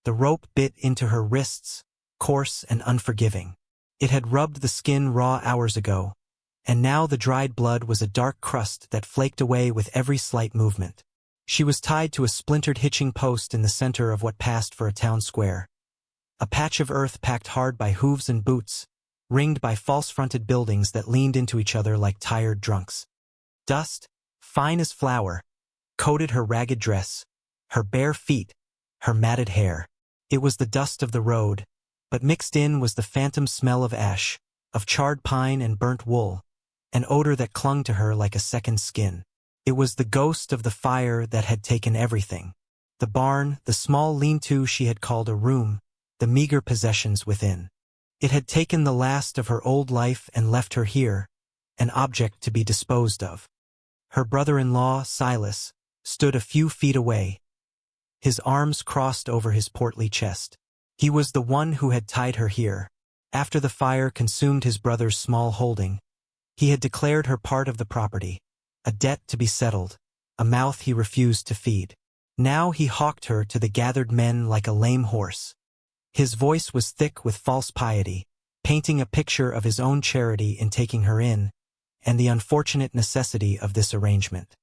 The rope bit into her wrists, coarse and unforgiving. It had rubbed the skin raw hours ago, and now the dried blood was a dark crust that flaked away with every slight movement. She was tied to a splintered hitching post in the center of what passed for a town square. A patch of earth packed hard by hooves and boots, ringed by false-fronted buildings that leaned into each other like tired drunks. Dust, fine as flour, coated her ragged dress, her bare feet, her matted hair. It was the dust of the road, but mixed in was the phantom smell of ash, of charred pine and burnt wool, an odor that clung to her like a second skin. It was the ghost of the fire that had taken everything. The barn, the small lean-to she had called a room, the meager possessions within. It had taken the last of her old life and left her here, an object to be disposed of. Her brother-in-law, Silas, stood a few feet away. His arms crossed over his portly chest. He was the one who had tied her here. After the fire consumed his brother's small holding, he had declared her part of the property, a debt to be settled, a mouth he refused to feed. Now he hawked her to the gathered men like a lame horse. His voice was thick with false piety, painting a picture of his own charity in taking her in, and the unfortunate necessity of this arrangement.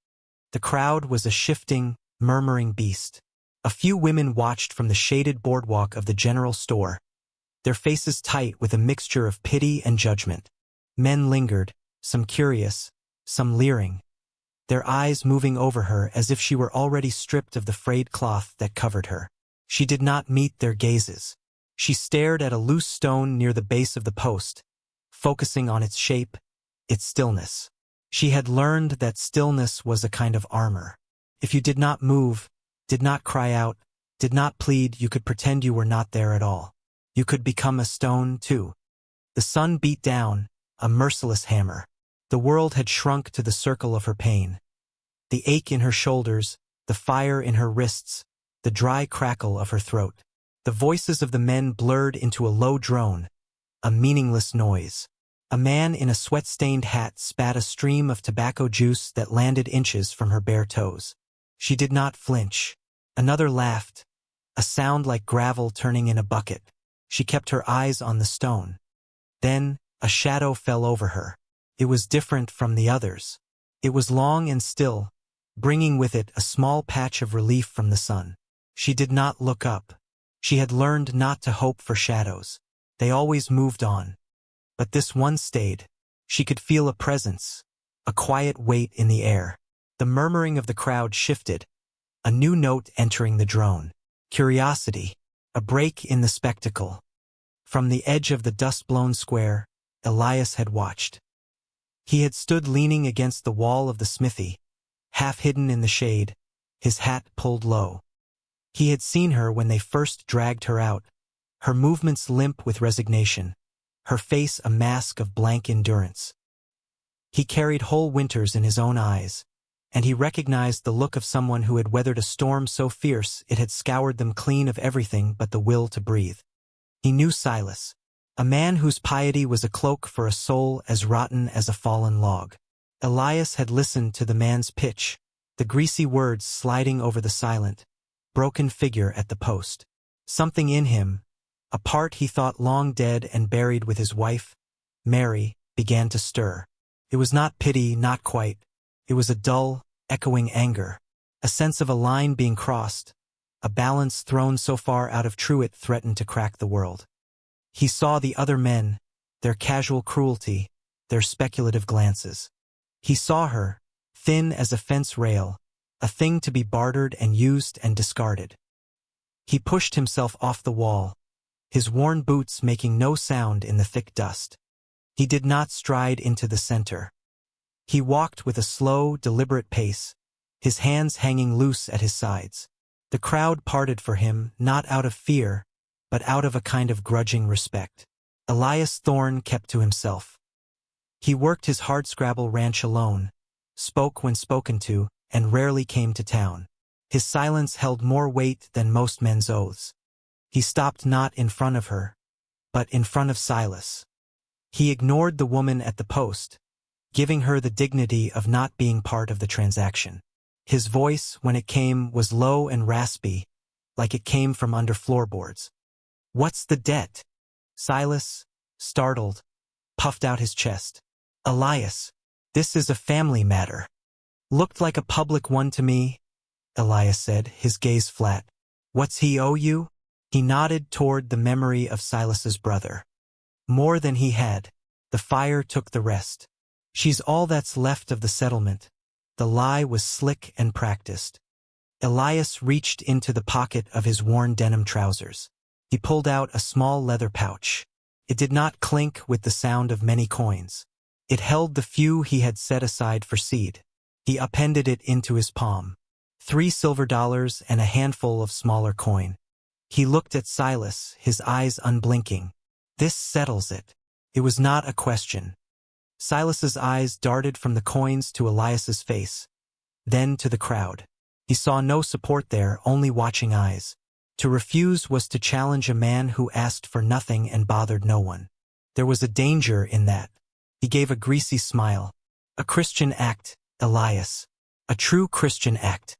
The crowd was a shifting, murmuring beast. A few women watched from the shaded boardwalk of the general store, their faces tight with a mixture of pity and judgment. Men lingered, some curious, some leering, their eyes moving over her as if she were already stripped of the frayed cloth that covered her. She did not meet their gazes. She stared at a loose stone near the base of the post, focusing on its shape, its stillness. She had learned that stillness was a kind of armor. If you did not move, did not cry out, did not plead, you could pretend you were not there at all. You could become a stone, too. The sun beat down, a merciless hammer. The world had shrunk to the circle of her pain. The ache in her shoulders, the fire in her wrists, the dry crackle of her throat. The voices of the men blurred into a low drone, a meaningless noise. A man in a sweat-stained hat spat a stream of tobacco juice that landed inches from her bare toes. She did not flinch. Another laughed, a sound like gravel turning in a bucket. She kept her eyes on the stone. Then, a shadow fell over her. It was different from the others. It was long and still, bringing with it a small patch of relief from the sun. She did not look up. She had learned not to hope for shadows. They always moved on. But this one stayed. She could feel a presence, a quiet weight in the air. The murmuring of the crowd shifted, a new note entering the drone. Curiosity, a break in the spectacle. From the edge of the dust-blown square, Elias had watched. He had stood leaning against the wall of the smithy, half hidden in the shade, his hat pulled low. He had seen her when they first dragged her out, her movements limp with resignation, her face a mask of blank endurance. He carried whole winters in his own eyes, and he recognized the look of someone who had weathered a storm so fierce it had scoured them clean of everything but the will to breathe. He knew Silas, a man whose piety was a cloak for a soul as rotten as a fallen log. Elias had listened to the man's pitch, the greasy words sliding over the silent, broken figure at the post. Something in him, a part he thought long dead and buried with his wife, Mary, began to stir. It was not pity, not quite. It was a dull, echoing anger, a sense of a line being crossed, a balance thrown so far out of true it threatened to crack the world. He saw the other men, their casual cruelty, their speculative glances. He saw her, thin as a fence rail, a thing to be bartered and used and discarded. He pushed himself off the wall, his worn boots making no sound in the thick dust. He did not stride into the center. He walked with a slow, deliberate pace, his hands hanging loose at his sides. The crowd parted for him not out of fear, but out of a kind of grudging respect. Elias Thorne kept to himself. He worked his hardscrabble ranch alone, spoke when spoken to, and rarely came to town. His silence held more weight than most men's oaths. He stopped not in front of her, but in front of Silas. He ignored the woman at the post, giving her the dignity of not being part of the transaction. His voice, when it came, was low and raspy, like it came from under floorboards. "What's the debt?" Silas, startled, puffed out his chest. "Elias, this is a family matter." "Looked like a public one to me," Elias said, his gaze flat. "What's he owe you?" He nodded toward the memory of Silas's brother. "More than he had. The fire took the rest. She's all that's left of the settlement." The lie was slick and practiced. Elias reached into the pocket of his worn denim trousers. He pulled out a small leather pouch. It did not clink with the sound of many coins. It held the few he had set aside for seed. He appended it into his palm. 3 silver dollars and a handful of smaller coin. He looked at Silas, his eyes unblinking. "This settles it." It was not a question. Silas's eyes darted from the coins to Elias's face, then to the crowd. He saw no support there, only watching eyes. To refuse was to challenge a man who asked for nothing and bothered no one. There was a danger in that. He gave a greasy smile. "A Christian act, Elias. A true Christian act."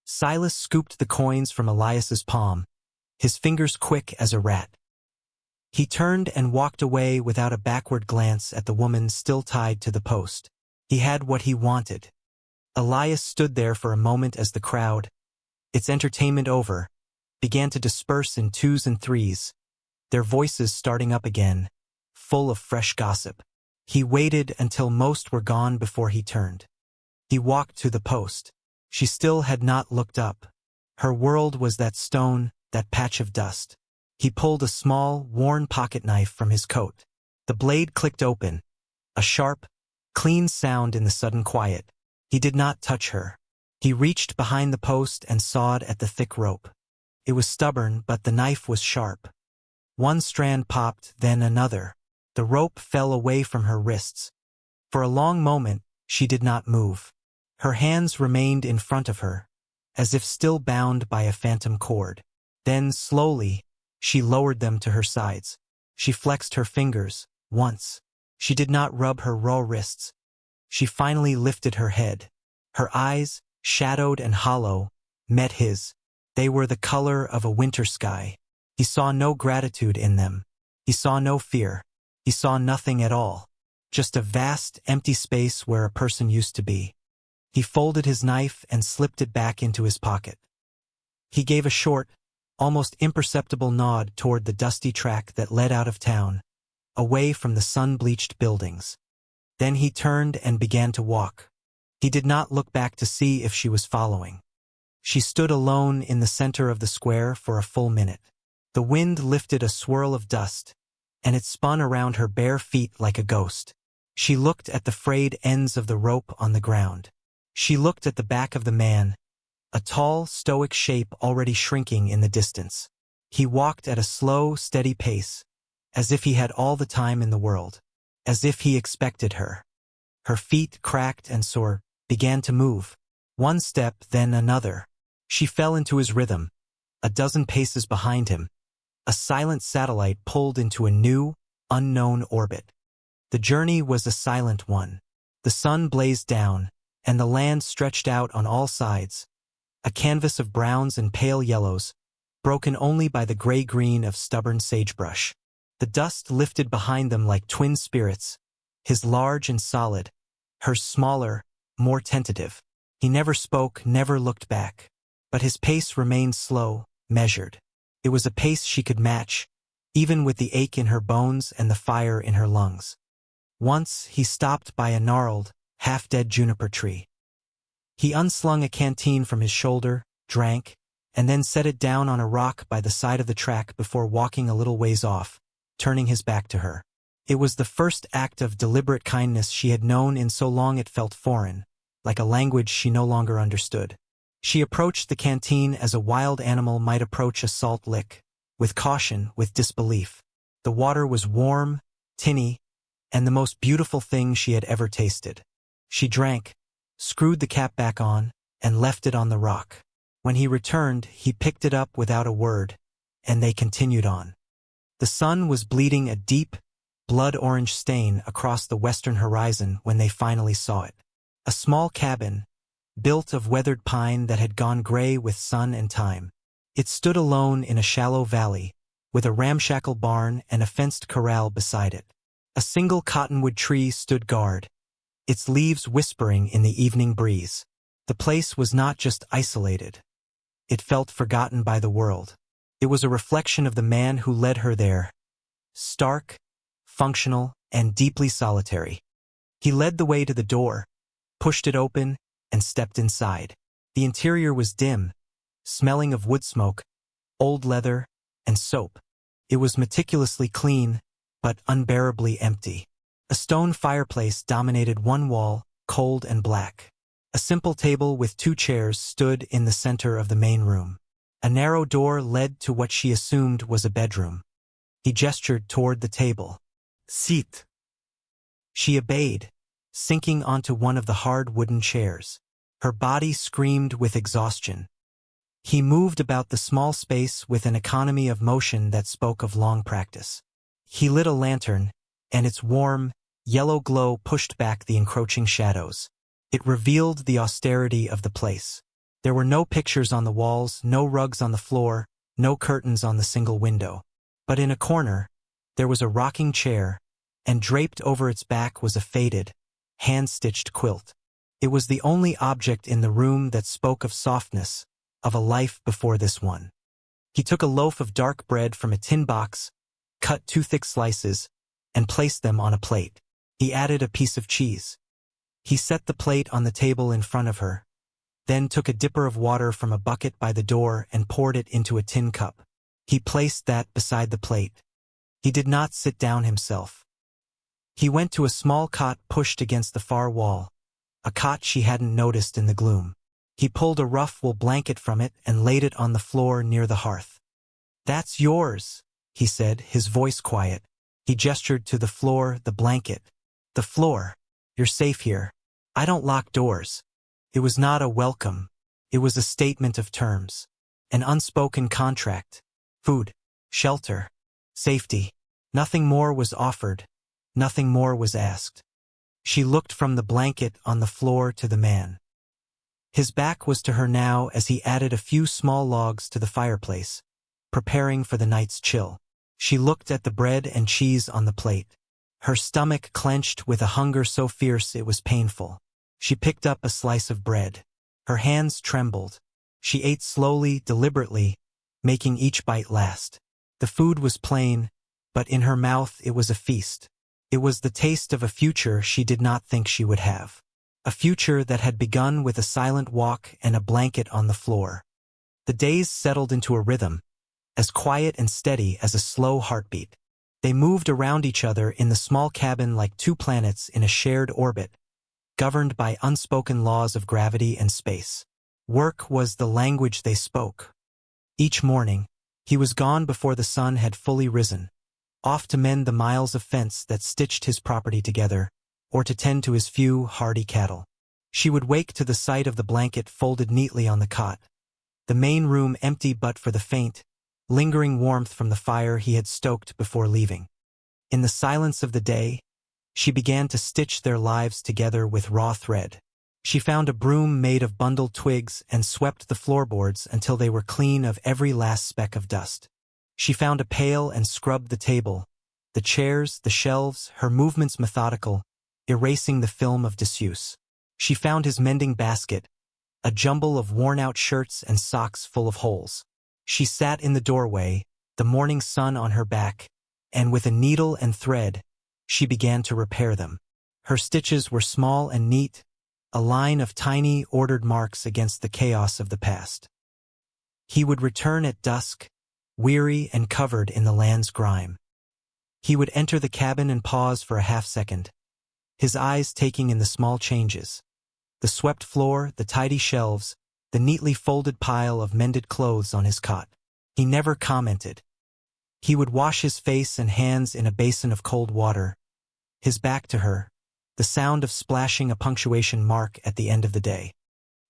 Silas scooped the coins from Elias's palm, his fingers quick as a rat. He turned and walked away without a backward glance at the woman still tied to the post. He had what he wanted. Elias stood there for a moment as the crowd, its entertainment over, began to disperse in 2s and 3s, their voices starting up again, full of fresh gossip. He waited until most were gone before he turned. He walked to the post. She still had not looked up. Her world was that stone, that patch of dust. He pulled a small, worn pocket knife from his coat. The blade clicked open, a sharp, clean sound in the sudden quiet. He did not touch her. He reached behind the post and sawed at the thick rope. It was stubborn, but the knife was sharp. One strand popped, then another. The rope fell away from her wrists. For a long moment, she did not move. Her hands remained in front of her, as if still bound by a phantom cord. Then, slowly, she lowered them to her sides. She flexed her fingers, once. She did not rub her raw wrists. She finally lifted her head. Her eyes, shadowed and hollow, met his. They were the color of a winter sky. He saw no gratitude in them. He saw no fear. He saw nothing at all. Just a vast, empty space where a person used to be. He folded his knife and slipped it back into his pocket. He gave a short, almost imperceptible nod toward the dusty track that led out of town, away from the sun-bleached buildings. Then he turned and began to walk. He did not look back to see if she was following. She stood alone in the center of the square for a full minute. The wind lifted a swirl of dust, and it spun around her bare feet like a ghost. She looked at the frayed ends of the rope on the ground. She looked at the back of the man, a tall, stoic shape already shrinking in the distance. He walked at a slow, steady pace, as if he had all the time in the world, as if he expected her. Her feet, cracked and sore, began to move. One step, then another. She fell into his rhythm. A dozen paces behind him, a silent satellite pulled into a new, unknown orbit. The journey was a silent one. The sun blazed down, and the land stretched out on all sides, a canvas of browns and pale yellows, broken only by the gray-green of stubborn sagebrush. The dust lifted behind them like twin spirits, his large and solid, hers smaller, more tentative. He never spoke, never looked back, but his pace remained slow, measured. It was a pace she could match, even with the ache in her bones and the fire in her lungs. Once he stopped by a gnarled, half-dead juniper tree. He unslung a canteen from his shoulder, drank, and then set it down on a rock by the side of the track before walking a little ways off, turning his back to her. It was the first act of deliberate kindness she had known in so long it felt foreign, like a language she no longer understood. She approached the canteen as a wild animal might approach a salt lick, with caution, with disbelief. The water was warm, tinny, and the most beautiful thing she had ever tasted. She drank, screwed the cap back on, and left it on the rock. When he returned, he picked it up without a word, and they continued on. The sun was bleeding a deep, blood-orange stain across the western horizon when they finally saw it. A small cabin, built of weathered pine that had gone gray with sun and time. It stood alone in a shallow valley, with a ramshackle barn and a fenced corral beside it. A single cottonwood tree stood guard, its leaves whispering in the evening breeze. The place was not just isolated. It felt forgotten by the world. It was a reflection of the man who led her there, stark, functional, and deeply solitary. He led the way to the door, pushed it open, and stepped inside. The interior was dim, smelling of wood smoke, old leather, and soap. It was meticulously clean, but unbearably empty. A stone fireplace dominated one wall, cold and black. A simple table with 2 chairs stood in the center of the main room. A narrow door led to what she assumed was a bedroom. He gestured toward the table. "Sit." She obeyed, sinking onto one of the hard wooden chairs. Her body screamed with exhaustion. He moved about the small space with an economy of motion that spoke of long practice. He lit a lantern, and its warm, yellow glow pushed back the encroaching shadows. It revealed the austerity of the place. There were no pictures on the walls, no rugs on the floor, no curtains on the single window. But in a corner, there was a rocking chair, and draped over its back was a faded, hand-stitched quilt. It was the only object in the room that spoke of softness, of a life before this one. He took a loaf of dark bread from a tin box, cut 2 thick slices, and placed them on a plate. He added a piece of cheese. He set the plate on the table in front of her, then took a dipper of water from a bucket by the door and poured it into a tin cup. He placed that beside the plate. He did not sit down himself. He went to a small cot pushed against the far wall, a cot she hadn't noticed in the gloom. He pulled a rough wool blanket from it and laid it on the floor near the hearth. "That's yours," he said, his voice quiet. He gestured to the floor, the blanket. "The floor. You're safe here. I don't lock doors." It was not a welcome. It was a statement of terms. An unspoken contract. Food, shelter, safety. Nothing more was offered. Nothing more was asked. She looked from the blanket on the floor to the man. His back was to her now as he added a few small logs to the fireplace, preparing for the night's chill. She looked at the bread and cheese on the plate. Her stomach clenched with a hunger so fierce it was painful. She picked up a slice of bread. Her hands trembled. She ate slowly, deliberately, making each bite last. The food was plain, but in her mouth it was a feast. It was the taste of a future she did not think she would have. A future that had begun with a silent walk and a blanket on the floor. The days settled into a rhythm, as quiet and steady as a slow heartbeat. They moved around each other in the small cabin like 2 planets in a shared orbit, governed by unspoken laws of gravity and space. Work was the language they spoke. Each morning, he was gone before the sun had fully risen, off to mend the miles of fence that stitched his property together, or to tend to his few hardy cattle. She would wake to the sight of the blanket folded neatly on the cot, the main room empty but for the faint, lingering warmth from the fire he had stoked before leaving. In the silence of the day, she began to stitch their lives together with raw thread. She found a broom made of bundled twigs and swept the floorboards until they were clean of every last speck of dust. She found a pail and scrubbed the table, the chairs, the shelves, her movements methodical, erasing the film of disuse. She found his mending basket, a jumble of worn-out shirts and socks full of holes. She sat in the doorway, the morning sun on her back, and with a needle and thread, she began to repair them. Her stitches were small and neat, a line of tiny, ordered marks against the chaos of the past. He would return at dusk, weary and covered in the land's grime. He would enter the cabin and pause for a half-second, his eyes taking in the small changes. The swept floor, the tidy shelves, the neatly folded pile of mended clothes on his cot. He never commented. He would wash his face and hands in a basin of cold water, his back to her, the sound of splashing a punctuation mark at the end of the day.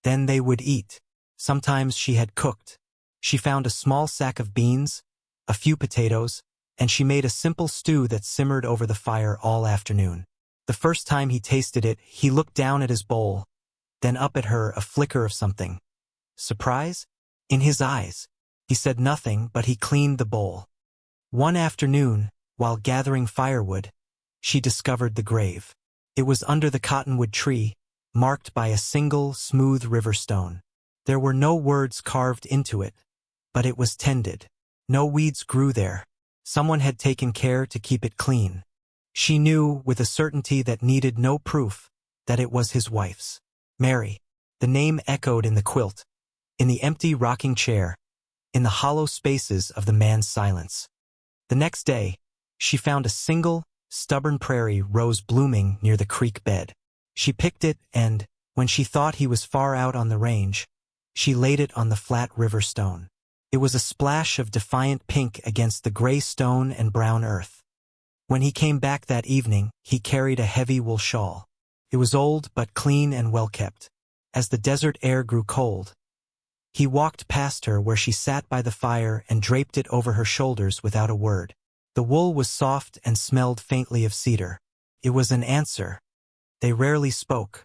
Then they would eat. Sometimes she had cooked. She found a small sack of beans, a few potatoes, and she made a simple stew that simmered over the fire all afternoon. The first time he tasted it, he looked down at his bowl, then up at her, a flicker of something. Surprise? In his eyes. He said nothing, but he cleaned the bowl. One afternoon, while gathering firewood, she discovered the grave. It was under the cottonwood tree, marked by a single, smooth river stone. There were no words carved into it, but it was tended. No weeds grew there. Someone had taken care to keep it clean. She knew, with a certainty that needed no proof, that it was his wife's. Mary. The name echoed in the quilt, in the empty rocking chair, in the hollow spaces of the man's silence. The next day, she found a single, stubborn prairie rose blooming near the creek bed. She picked it and, when she thought he was far out on the range, she laid it on the flat river stone. It was a splash of defiant pink against the gray stone and brown earth. When he came back that evening, he carried a heavy wool shawl. It was old but clean and well-kept. As the desert air grew cold, he walked past her where she sat by the fire and draped it over her shoulders without a word. The wool was soft and smelled faintly of cedar. It was an answer. They rarely spoke.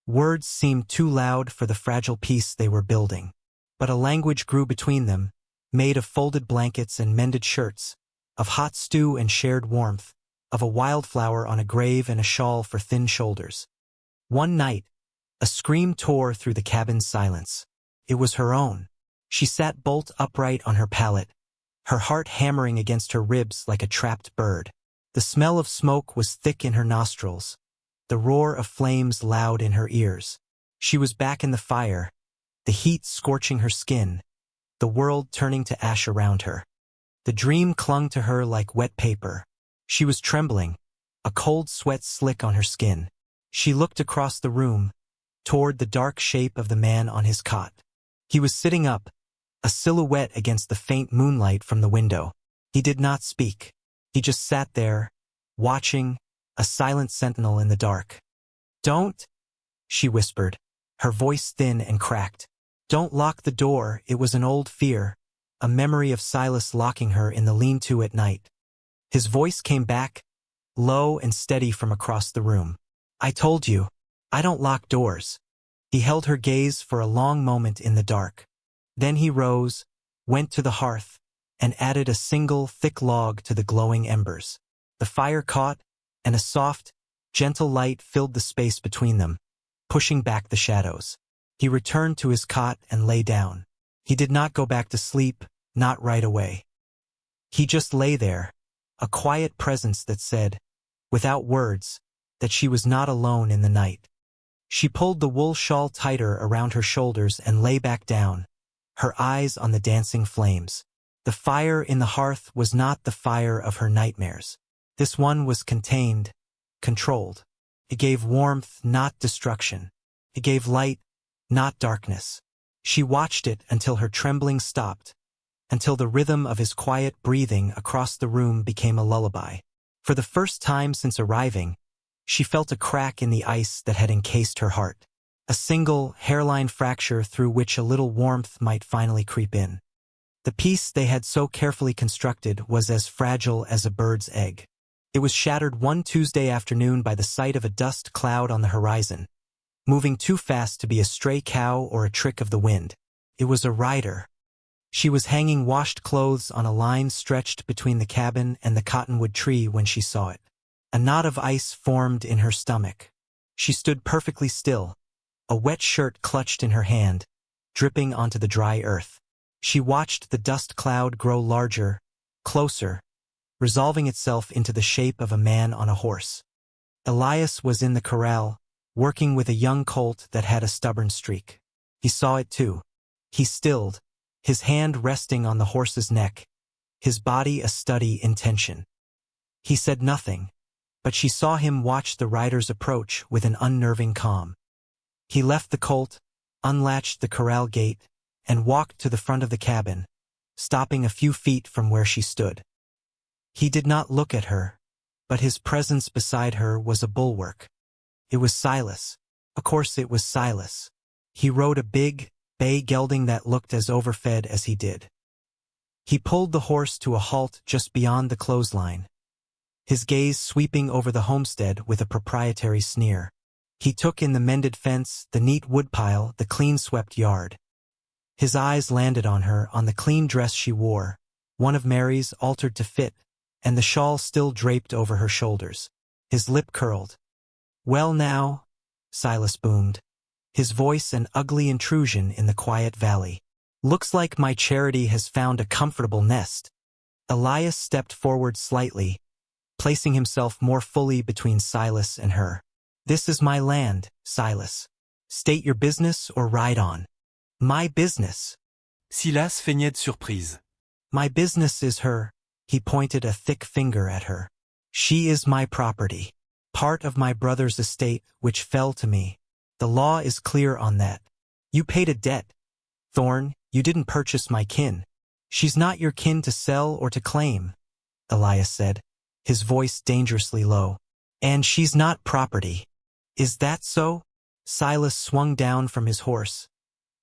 Words seemed too loud for the fragile peace they were building. But a language grew between them, made of folded blankets and mended shirts, of hot stew and shared warmth, of a wildflower on a grave and a shawl for thin shoulders. One night, a scream tore through the cabin's silence. It was her own. She sat bolt upright on her pallet, her heart hammering against her ribs like a trapped bird. The smell of smoke was thick in her nostrils, the roar of flames loud in her ears. She was back in the fire, the heat scorching her skin, the world turning to ash around her. The dream clung to her like wet paper. She was trembling, a cold sweat slick on her skin. She looked across the room, toward the dark shape of the man on his cot. He was sitting up, a silhouette against the faint moonlight from the window. He did not speak. He just sat there, watching, a silent sentinel in the dark. "Don't," she whispered, her voice thin and cracked. "Don't lock the door." It was an old fear, a memory of Silas locking her in the lean-to at night. His voice came back, low and steady from across the room. "I told you, I don't lock doors." He held her gaze for a long moment in the dark. Then he rose, went to the hearth, and added a single, thick log to the glowing embers. The fire caught, and a soft, gentle light filled the space between them, pushing back the shadows. He returned to his cot and lay down. He did not go back to sleep, not right away. He just lay there, a quiet presence that said, without words, that she was not alone in the night. She pulled the wool shawl tighter around her shoulders and lay back down, her eyes on the dancing flames. The fire in the hearth was not the fire of her nightmares. This one was contained, controlled. It gave warmth, not destruction. It gave light, not darkness. She watched it until her trembling stopped, until the rhythm of his quiet breathing across the room became a lullaby. For the first time since arriving, she felt a crack in the ice that had encased her heart. A single, hairline fracture through which a little warmth might finally creep in. The peace they had so carefully constructed was as fragile as a bird's egg. It was shattered one Tuesday afternoon by the sight of a dust cloud on the horizon, moving too fast to be a stray cow or a trick of the wind. It was a rider. She was hanging washed clothes on a line stretched between the cabin and the cottonwood tree when she saw it. A knot of ice formed in her stomach. She stood perfectly still, a wet shirt clutched in her hand, dripping onto the dry earth. She watched the dust cloud grow larger, closer, resolving itself into the shape of a man on a horse. Elias was in the corral, working with a young colt that had a stubborn streak. He saw it too. He stilled, his hand resting on the horse's neck, his body a study in tension. He said nothing, but she saw him watch the rider's approach with an unnerving calm. He left the colt, unlatched the corral gate, and walked to the front of the cabin, stopping a few feet from where she stood. He did not look at her, but his presence beside her was a bulwark. It was Silas. Of course it was Silas. He rode a big, bay gelding that looked as overfed as he did. He pulled the horse to a halt just beyond the clothesline, his gaze sweeping over the homestead with a proprietary sneer. He took in the mended fence, the neat woodpile, the clean-swept yard. His eyes landed on her, on the clean dress she wore, one of Mary's altered to fit, and the shawl still draped over her shoulders. His lip curled. "Well now," Silas boomed, his voice an ugly intrusion in the quiet valley. "Looks like my charity has found a comfortable nest." Elias stepped forward slightly, placing himself more fully between Silas and her. "This is my land, Silas. State your business or ride on." "My business." Silas feignait de surprise. "My business is her." He pointed a thick finger at her. "She is my property. Part of my brother's estate, which fell to me. The law is clear on that. You paid a debt. Thorn, you didn't purchase my kin. She's not your kin to sell or to claim," Elias said, his voice dangerously low. "And she's not property. Is that so?" Silas swung down from his horse,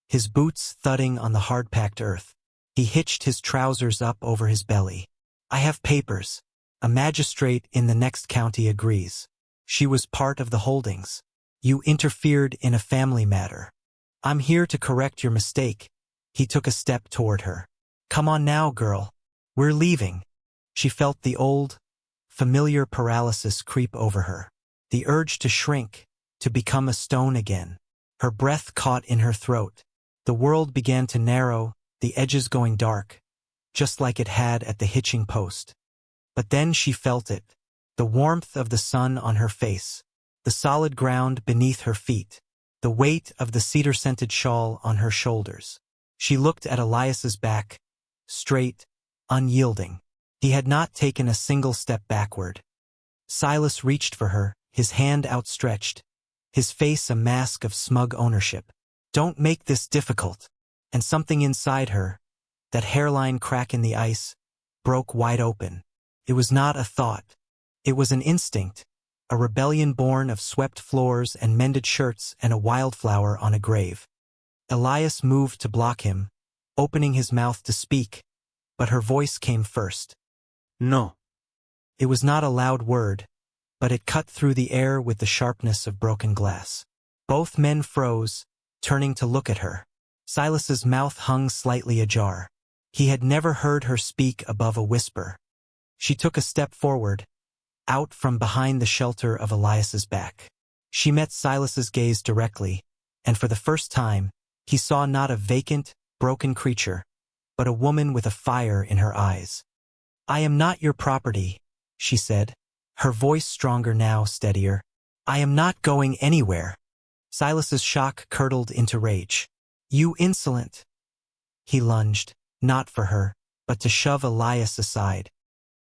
his boots thudding on the hard-packed earth. He hitched his trousers up over his belly. "I have papers. A magistrate in the next county agrees. She was part of the holdings. You interfered in a family matter. I'm here to correct your mistake." He took a step toward her. "Come on now, girl. We're leaving." She felt the old, familiar paralysis creep over her. The urge to shrink, to become a stone again. Her breath caught in her throat. The world began to narrow, the edges going dark, just like it had at the hitching post. But then she felt it, the warmth of the sun on her face, the solid ground beneath her feet, the weight of the cedar-scented shawl on her shoulders. She looked at Elias's back, straight, unyielding. He had not taken a single step backward. Silas reached for her, his hand outstretched, his face a mask of smug ownership. "Don't make this difficult." And something inside her, that hairline crack in the ice, broke wide open. It was not a thought. It was an instinct, a rebellion born of swept floors and mended shirts and a wildflower on a grave. Elias moved to block him, opening his mouth to speak, but her voice came first. "No." It was not a loud word, but it cut through the air with the sharpness of broken glass. Both men froze, turning to look at her. Silas's mouth hung slightly ajar. He had never heard her speak above a whisper. She took a step forward, out from behind the shelter of Elias's back. She met Silas's gaze directly, and for the first time, he saw not a vacant, broken creature, but a woman with a fire in her eyes. "I am not your property," she said, her voice stronger now, steadier. "I am not going anywhere." Silas's shock curdled into rage. "You insolent!" He lunged, not for her, but to shove Elias aside.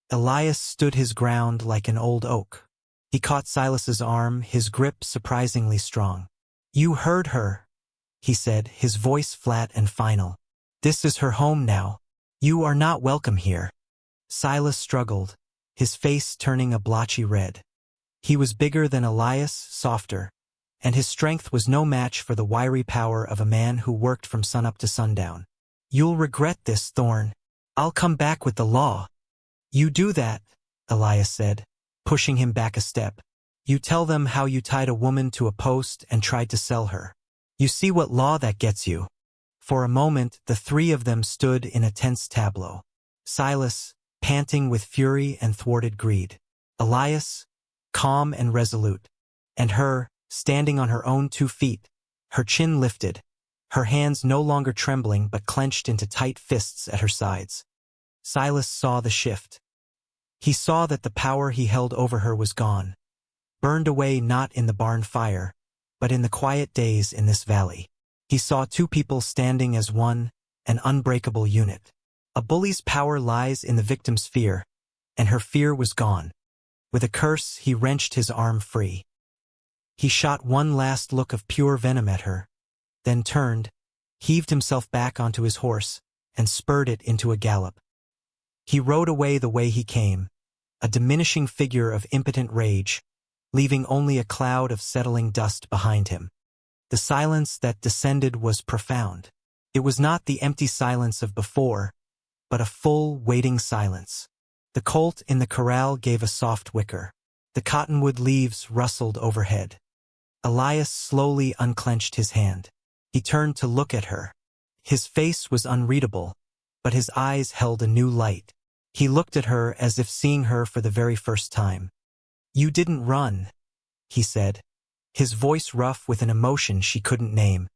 Elias stood his ground like an old oak. He caught Silas's arm, his grip surprisingly strong. "You heard her," he said, his voice flat and final. "This is her home now. You are not welcome here." Silas struggled, his face turning a blotchy red. He was bigger than Elias, softer, and his strength was no match for the wiry power of a man who worked from sunup to sundown. "You'll regret this, Thorn. I'll come back with the law." "You do that," Elias said, pushing him back a step. "You tell them how you tied a woman to a post and tried to sell her. You see what law that gets you." For a moment, the three of them stood in a tense tableau. Silas, panting with fury and thwarted greed. Elias, calm and resolute. And her, standing on her own 2 feet, her chin lifted, her hands no longer trembling but clenched into tight fists at her sides. Silas saw the shift. He saw that the power he held over her was gone, burned away not in the barn fire, but in the quiet days in this valley. He saw 2 people standing as one, an unbreakable unit. A bully's power lies in the victim's fear, and her fear was gone. With a curse, he wrenched his arm free. He shot one last look of pure venom at her, then turned, heaved himself back onto his horse, and spurred it into a gallop. He rode away the way he came, a diminishing figure of impotent rage, leaving only a cloud of settling dust behind him. The silence that descended was profound. It was not the empty silence of before, but a full, waiting silence. The colt in the corral gave a soft whicker. The cottonwood leaves rustled overhead. Elias slowly unclenched his hand. He turned to look at her. His face was unreadable, but his eyes held a new light. He looked at her as if seeing her for the very first time. "You didn't run," he said, his voice rough with an emotion she couldn't name.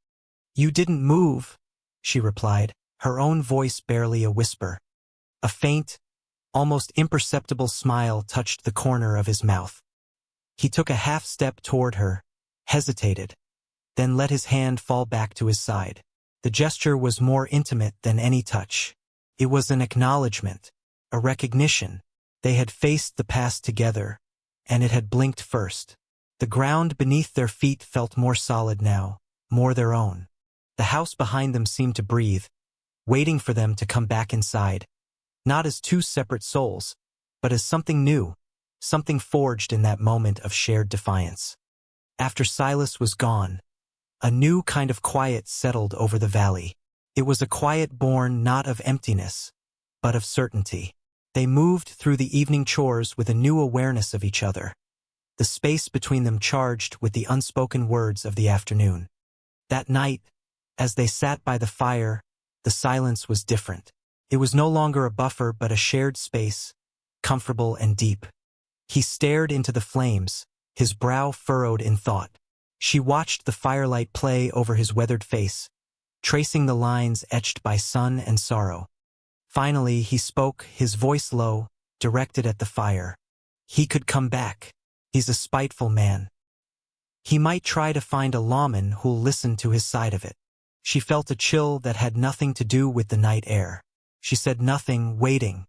"You didn't move," she replied, her own voice barely a whisper. A faint, almost imperceptible smile touched the corner of his mouth. He took a half-step toward her, hesitated, then let his hand fall back to his side. The gesture was more intimate than any touch. It was an acknowledgement, a recognition. They had faced the past together, and it had blinked first. The ground beneath their feet felt more solid now, more their own. The house behind them seemed to breathe, waiting for them to come back inside, not as two separate souls, but as something new, something forged in that moment of shared defiance. After Silas was gone, a new kind of quiet settled over the valley. It was a quiet born not of emptiness, but of certainty. They moved through the evening chores with a new awareness of each other, the space between them charged with the unspoken words of the afternoon. That night, as they sat by the fire, the silence was different. It was no longer a buffer but a shared space, comfortable and deep. He stared into the flames, his brow furrowed in thought. She watched the firelight play over his weathered face, tracing the lines etched by sun and sorrow. Finally, he spoke, his voice low, directed at the fire. "He could come back. He's a spiteful man. He might try to find a lawman who'll listen to his side of it." She felt a chill that had nothing to do with the night air. She said nothing, waiting.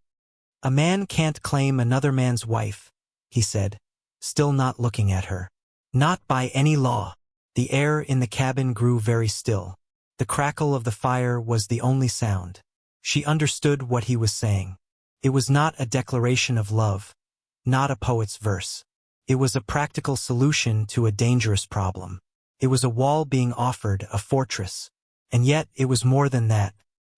"A man can't claim another man's wife," he said, still not looking at her. "Not by any law." The air in the cabin grew very still. The crackle of the fire was the only sound. She understood what he was saying. It was not a declaration of love, not a poet's verse. It was a practical solution to a dangerous problem. It was a wall being offered, a fortress. And yet it was more than that.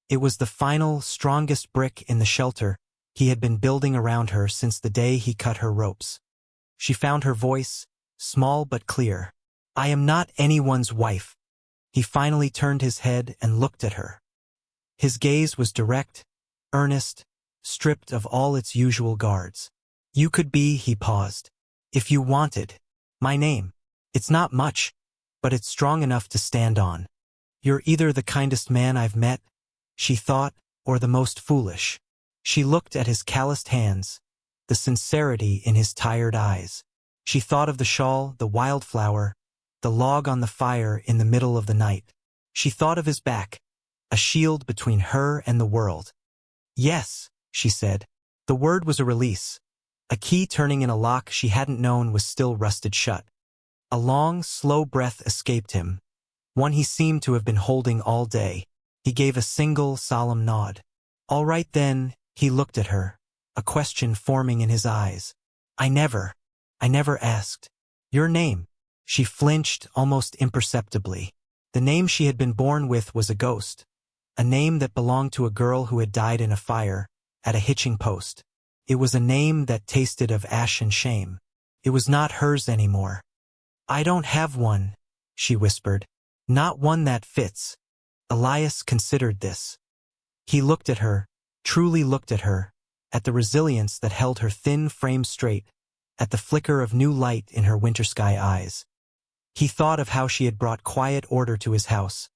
It was the final, strongest brick in the shelter he had been building around her since the day he cut her ropes. She found her voice, small but clear. "I am not anyone's wife." He finally turned his head and looked at her. His gaze was direct, earnest, stripped of all its usual guards. "You could be," he paused, "if you wanted, my name. It's not much, but it's strong enough to stand on. You're either the kindest man I've met," she thought, "or the most foolish." She looked at his calloused hands, the sincerity in his tired eyes. She thought of the shawl, the wildflower, the log on the fire in the middle of the night. She thought of his back, a shield between her and the world. "Yes," she said. The word was a release. A key turning in a lock she hadn't known was still rusted shut. A long, slow breath escaped him, one he seemed to have been holding all day. He gave a single, solemn nod. "All right then," he looked at her, a question forming in his eyes. I never asked. Your name." She flinched almost imperceptibly. The name she had been born with was a ghost, a name that belonged to a girl who had died in a fire, at a hitching post. It was a name that tasted of ash and shame. It was not hers anymore. "I don't have one," she whispered. "Not one that fits." Elias considered this. He looked at her, truly looked at her, at the resilience that held her thin frame straight, at the flicker of new light in her winter sky eyes. He thought of how she had brought quiet order to his house,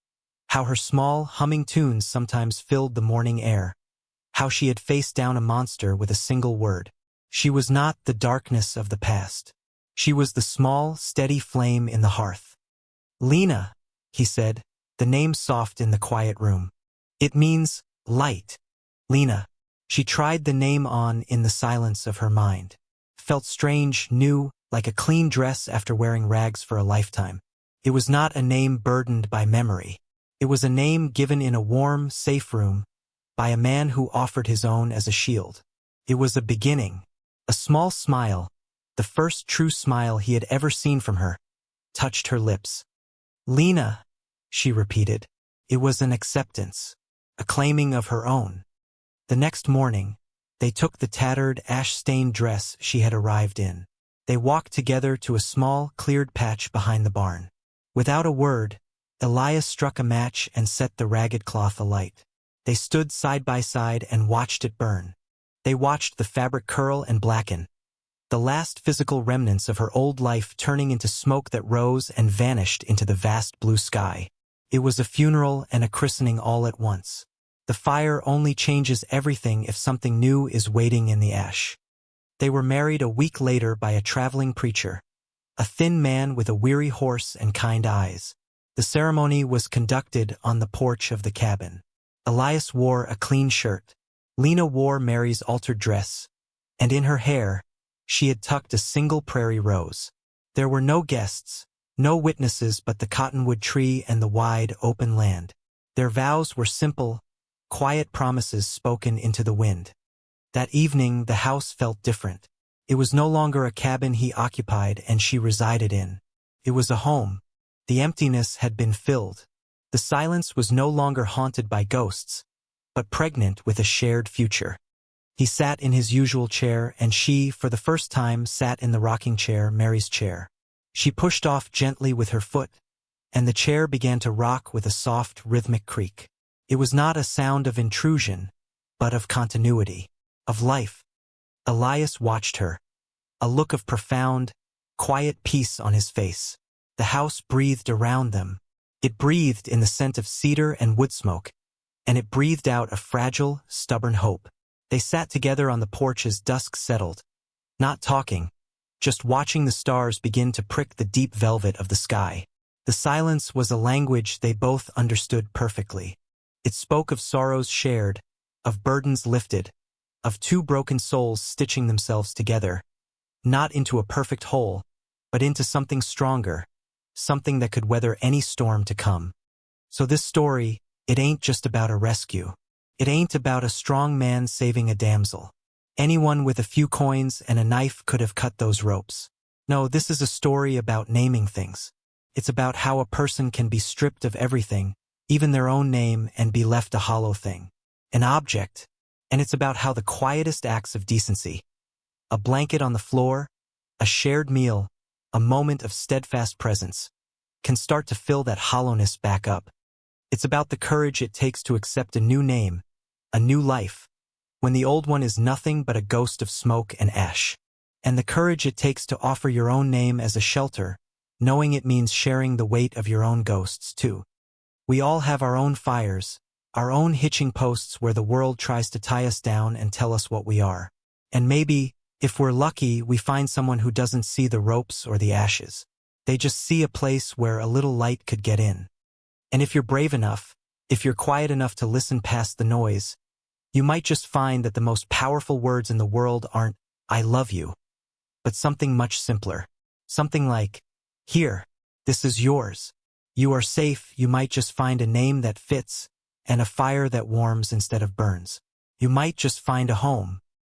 how her small, humming tunes sometimes filled the morning air, how she had faced down a monster with a single word. She was not the darkness of the past. She was the small, steady flame in the hearth. "Lena," he said, the name soft in the quiet room. "It means light." Lena. She tried the name on in the silence of her mind. Felt strange, new, like a clean dress after wearing rags for a lifetime. It was not a name burdened by memory. It was a name given in a warm, safe room, by a man who offered his own as a shield. It was a beginning, a small smile, the first true smile he had ever seen from her, touched her lips. "Lena," she repeated. It was an acceptance, a claiming of her own. The next morning, they took the tattered, ash-stained dress she had arrived in. They walked together to a small, cleared patch behind the barn. Without a word, Elias struck a match and set the ragged cloth alight. They stood side by side and watched it burn. They watched the fabric curl and blacken, the last physical remnants of her old life turning into smoke that rose and vanished into the vast blue sky. It was a funeral and a christening all at once. The fire only changes everything if something new is waiting in the ash. They were married a week later by a traveling preacher, a thin man with a weary horse and kind eyes. The ceremony was conducted on the porch of the cabin. Elias wore a clean shirt. Lena wore Mary's altered dress, and in her hair, she had tucked a single prairie rose. There were no guests, no witnesses but the cottonwood tree and the wide, open land. Their vows were simple, quiet promises spoken into the wind. That evening, the house felt different. It was no longer a cabin he occupied and she resided in. It was a home. The emptiness had been filled. The silence was no longer haunted by ghosts, but pregnant with a shared future. He sat in his usual chair and she, for the first time, sat in the rocking chair, Mary's chair. She pushed off gently with her foot, and the chair began to rock with a soft, rhythmic creak. It was not a sound of intrusion, but of continuity, of life. Elias watched her, a look of profound, quiet peace on his face. The house breathed around them. It breathed in the scent of cedar and wood smoke, and it breathed out a fragile, stubborn hope. They sat together on the porch as dusk settled, not talking, just watching the stars begin to prick the deep velvet of the sky. The silence was a language they both understood perfectly. It spoke of sorrows shared, of burdens lifted, of two broken souls stitching themselves together, not into a perfect whole, but into something stronger, something that could weather any storm to come. So this story, it ain't just about a rescue. It ain't about a strong man saving a damsel. Anyone with a few coins and a knife could have cut those ropes. No, this is a story about naming things. It's about how a person can be stripped of everything, even their own name, and be left a hollow thing, an object. And it's about how the quietest acts of decency, a blanket on the floor, a shared meal, a moment of steadfast presence, can start to fill that hollowness back up. It's about the courage it takes to accept a new name, a new life, when the old one is nothing but a ghost of smoke and ash. And the courage it takes to offer your own name as a shelter, knowing it means sharing the weight of your own ghosts too. We all have our own fires, our own hitching posts where the world tries to tie us down and tell us what we are. And maybe, if we're lucky, we find someone who doesn't see the ropes or the ashes. They just see a place where a little light could get in. And if you're brave enough, if you're quiet enough to listen past the noise, you might just find that the most powerful words in the world aren't, "I love you," but something much simpler. Something like, "Here, this is yours. You are safe." You might just find a name that fits, and a fire that warms instead of burns. You might just find a home,